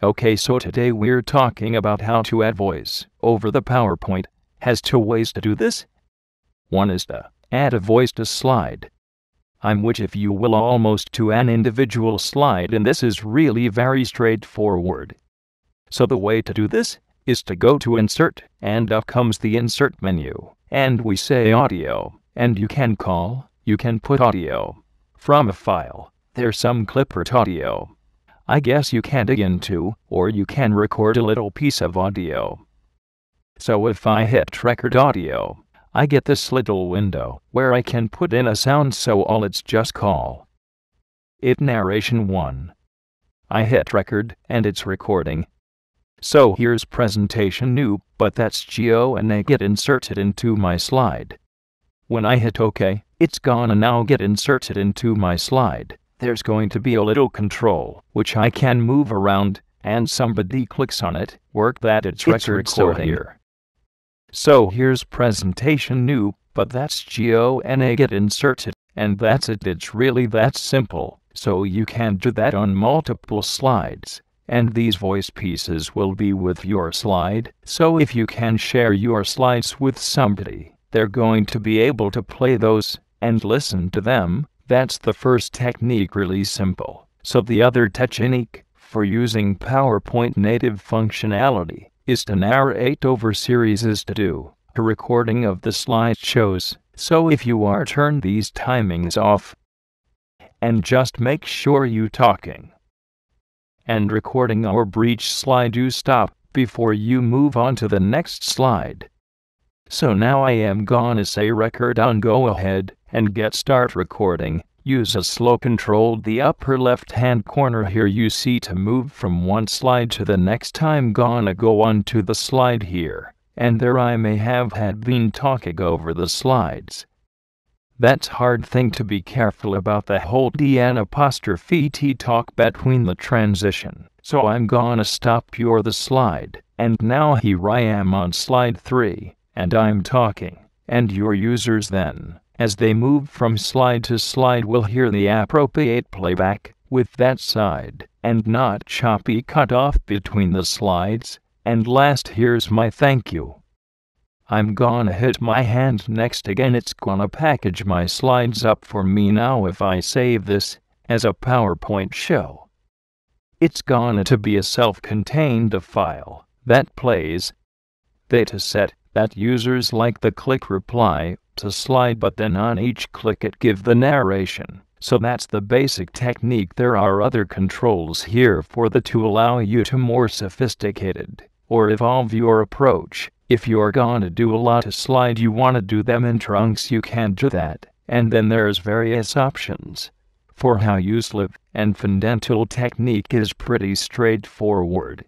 Okay, so today we're talking about how to add voice over the PowerPoint. Has two ways to do this. One is to add a voice to slide. I'm which if you will almost to an individual slide, and this is really very straightforward. So the way to do this is to go to Insert, and up comes the Insert menu, and we say Audio, and you can put audio from a file. There's some clipped audio. I guess you can dig into, or you can record a little piece of audio. So if I hit Record Audio, I get this little window where I can put in a sound, so all it's just call it Narration 1. I hit Record, and it's recording. So here's Presentation New, but that's gonna get inserted into my slide. When I hit OK, it's gonna now get inserted into my slide. There's going to be a little control, which I can move around, and somebody clicks on it, work that it's recording here. So here's Presentation New, but that's gonna get inserted, and that's it. It's really that simple, so you can do that on multiple slides. And these voice pieces will be with your slide, so if you can share your slides with somebody, they're going to be able to play those and listen to them. That's the first technique, really simple. So the other technique for using PowerPoint native functionality is to narrate over series, is to do a recording of the slideshows. So if you are, turn these timings off and just make sure you talking and recording over each slide you stop before you move on to the next slide. So now I am gonna say record on, go ahead and get start recording. Use a slow control. The upper left hand corner here you see to move from one slide to the next. I'm gonna go on to the slide here, and there I may have had been talking over the slides. That's hard thing to be careful about, the whole D''T talk between the transition. So I'm gonna stop the slide, and now here I am on slide 3. And I'm talking, and your users then, as they move from slide to slide, will hear the appropriate playback with that side, and not choppy cut off between the slides. And last, here's my thank you. I'm gonna hit my hand next again. It's gonna package my slides up for me now. If I save this as a PowerPoint show, it's gonna to be a self-contained file that plays dataset that users like the click reply to slide, but then on each click it give the narration. So that's the basic technique. There are other controls here for the to allow you to more sophisticated or evolve your approach. If you're gonna do a lot of slide, you wanna do them in chunks, you can do that. And then there's various options for how you live, and fundamental technique is pretty straightforward.